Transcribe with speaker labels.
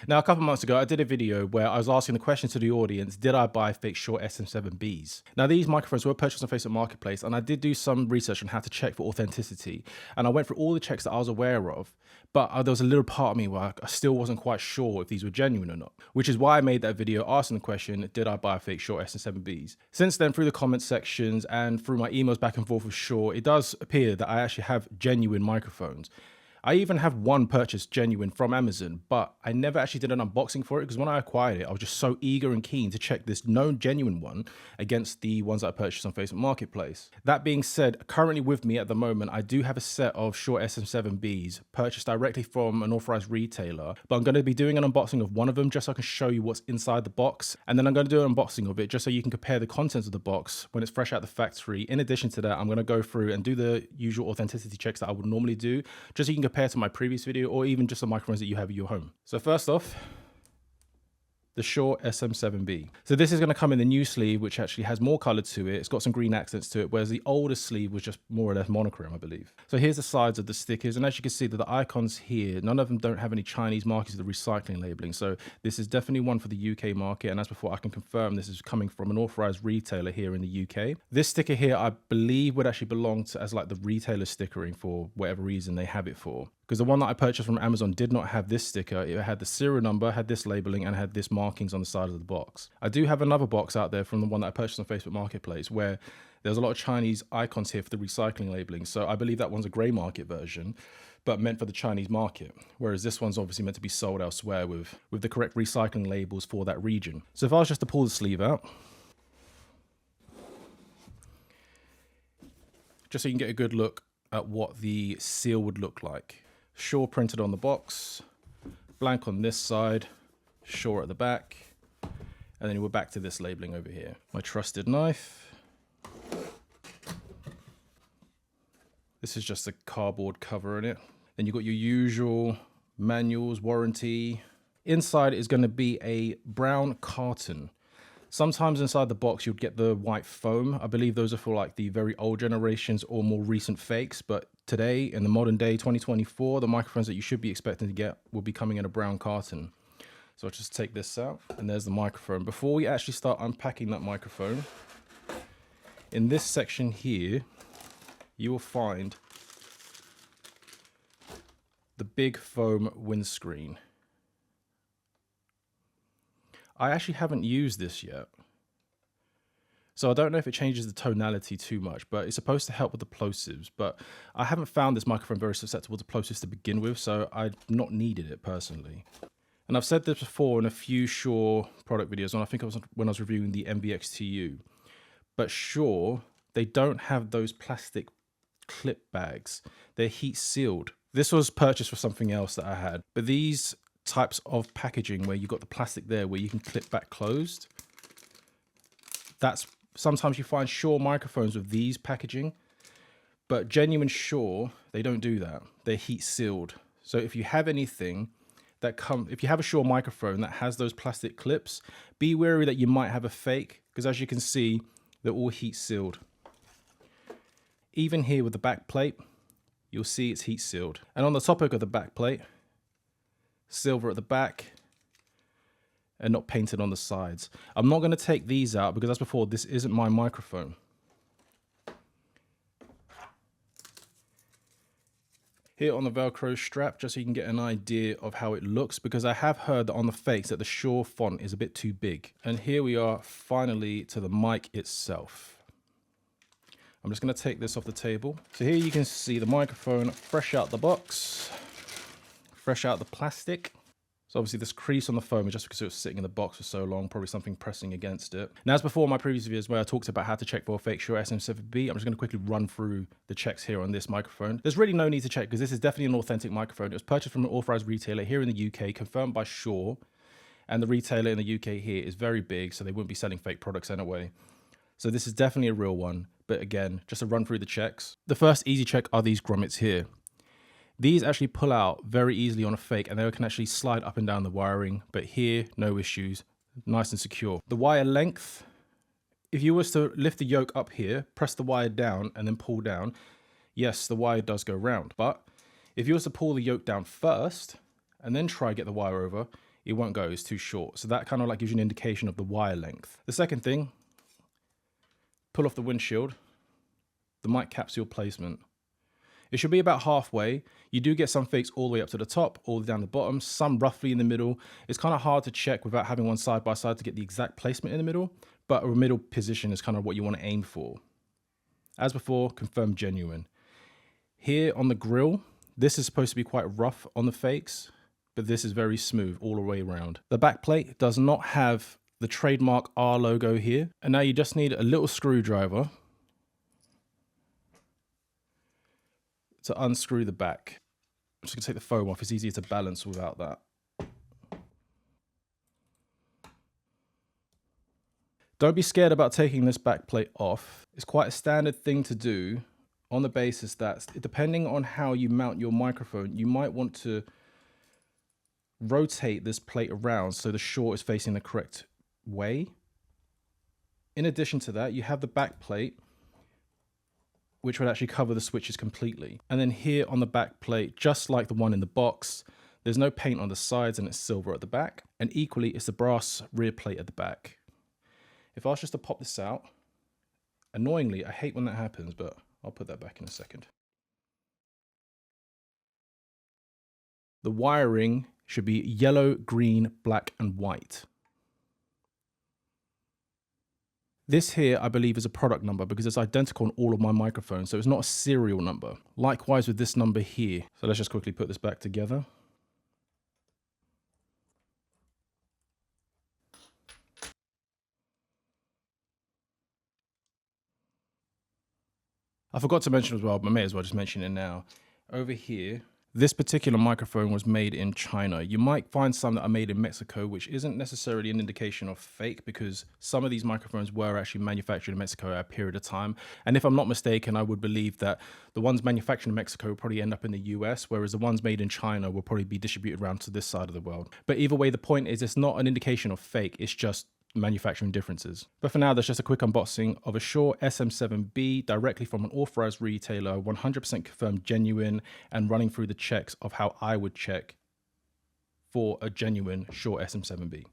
Speaker 1: Now, a couple months ago, I did a video where I was asking the question to the audience, did I buy fake Shure SM7Bs? Now, these microphones were purchased on Facebook Marketplace, and I did do some research on how to check for authenticity. And I went through all the checks that I was aware of, but there was a little part of me where I still wasn't quite sure if these were genuine or not, which is why I made that video asking the question, did I buy fake Shure SM7Bs? Since then, through the comment sections and through my emails back and forth with Shure, it does appear that I actually have genuine microphones. I even have one purchased genuine from Amazon, but I never actually did an unboxing for it because when I acquired it, I was just so eager and keen to check this known genuine one against the ones that I purchased on Facebook Marketplace. That being said, currently with me at the moment, I do have a set of Shure SM7Bs purchased directly from an authorized retailer, but I'm going to be doing an unboxing of one of them just so I can show you what's inside the box. And then I'm going to do an unboxing of it just so you can compare the contents of the box when it's fresh out the factory. In addition to that, I'm going to go through and do the usual authenticity checks that I would normally do, just so you can compare to my previous video or even just the microphones that you have at your home. So first off, the Shure SM7B. So this is going to come in the new sleeve, which actually has more color to it. It's got some green accents to it, whereas the older sleeve was just more or less monochrome, I believe. So here's the sides of the stickers. And as you can see, the icons here, none of them don't have any Chinese markings of the recycling labeling. So this is definitely one for the UK market. And as before, I can confirm this is coming from an authorized retailer here in the UK. This sticker here, I believe would actually belong to as like the retailer stickering for whatever reason they have it for. Because the one that I purchased from Amazon did not have this sticker. It had the serial number, had this labeling, and had this markings on the side of the box. I do have another box out there from the one that I purchased on Facebook Marketplace where there's a lot of Chinese icons here for the recycling labeling. So I believe that one's a grey market version, but meant for the Chinese market. Whereas this one's obviously meant to be sold elsewhere with the correct recycling labels for that region. So if I was just to pull the sleeve out, just so you can get a good look at what the seal would look like. Shure printed on the box, blank on this side, Shure at the back, and then we're back to this labeling over here. My trusted knife. This is just a cardboard cover in it. Then you've got your usual manuals, warranty. Inside is going to be a brown carton. Sometimes inside the box, you'd get the white foam. I believe those are for like the very old generations or more recent fakes. But today, in the modern day, 2024, the microphones that you should be expecting to get will be coming in a brown carton. So I'll just take this out, and there's the microphone. Before we actually start unpacking that microphone, in this section here, you will find the big foam windscreen. I actually haven't used this yet, so I don't know if it changes the tonality too much, but it's supposed to help with the plosives. But I haven't found this microphone very susceptible to plosives to begin with, so I've not needed it personally. And I've said this before in a few Shure product videos, and I think it was when I was reviewing the MVXTU. But Shure, they don't have those plastic clip bags. They're heat sealed. This was purchased for something else that I had, but these types of packaging where you got the plastic there where you can clip back closed, that's sometimes you find Shure microphones with these packaging, but genuine Shure, they don't do that. They're heat sealed. So if you have anything that if you have a Shure microphone that has those plastic clips, be wary that you might have a fake, because as you can see, they're all heat sealed. Even here with the back plate, you'll see it's heat sealed. And on the topic of the back plate, silver at the back and not painted on the sides. I'm not going to take these out because as before, this isn't my microphone. Here on the Velcro strap, just so you can get an idea of how it looks, because I have heard that on the fakes that the Shure font is a bit too big. And here we are finally to the mic itself. I'm just going to take this off the table. So here you can see the microphone fresh out the box, fresh out the plastic. So obviously this crease on the foam is just because it was sitting in the box for so long, probably something pressing against it. Now, as before in my previous videos where I talked about how to check for a fake Shure SM7B, I'm just going to quickly run through the checks here on this microphone. There's really no need to check because this is definitely an authentic microphone. It was purchased from an authorized retailer here in the UK, confirmed by Shure, and the retailer in the UK here is very big, so they wouldn't be selling fake products anyway. So this is definitely a real one, but again, just to run through the checks. The first easy check are these grommets here. These actually pull out very easily on a fake and they can actually slide up and down the wiring, but here, no issues, nice and secure. The wire length, if you was to lift the yoke up here, press the wire down and then pull down, yes, the wire does go round. But if you was to pull the yoke down first and then try get the wire over, it won't go, it's too short. So that kind of like gives you an indication of the wire length. The second thing, pull off the windshield, the mic capsule placement. It should be about halfway. You do get some fakes all the way up to the top, all the way down the bottom, some roughly in the middle. It's kind of hard to check without having one side by side to get the exact placement in the middle, but a middle position is kind of what you want to aim for. As before, confirm genuine. Here on the grill, this is supposed to be quite rough on the fakes, but this is very smooth all the way around. The back plate does not have the trademark R logo here. And now you just need a little screwdriver to unscrew the back. I'm just gonna take the foam off. It's easier to balance without that. Don't be scared about taking this back plate off. It's quite a standard thing to do on the basis that depending on how you mount your microphone, you might want to rotate this plate around so the Shure is facing the correct way. In addition to that, you have the back plate, which would actually cover the switches completely. And then here on the back plate, just like the one in the box, there's no paint on the sides and it's silver at the back. And equally, it's the brass rear plate at the back. If I was just to pop this out, annoyingly, I hate when that happens, but I'll put that back in a second. The wiring should be yellow, green, black, and white. This here, I believe, is a product number because it's identical on all of my microphones, so it's not a serial number. Likewise with this number here. So let's just quickly put this back together. I forgot to mention as well, but I may as well just mention it now. Over here, this particular microphone was made in China. You might find some that are made in Mexico, which isn't necessarily an indication of fake because some of these microphones were actually manufactured in Mexico at a period of time. And if I'm not mistaken, I would believe that the ones manufactured in Mexico will probably end up in the US, whereas the ones made in China will probably be distributed around to this side of the world. But either way, the point is it's not an indication of fake, it's just manufacturing differences. But for now, that's just a quick unboxing of a Shure SM7B directly from an authorized retailer, 100% confirmed genuine, and running through the checks of how I would check for a genuine Shure SM7B.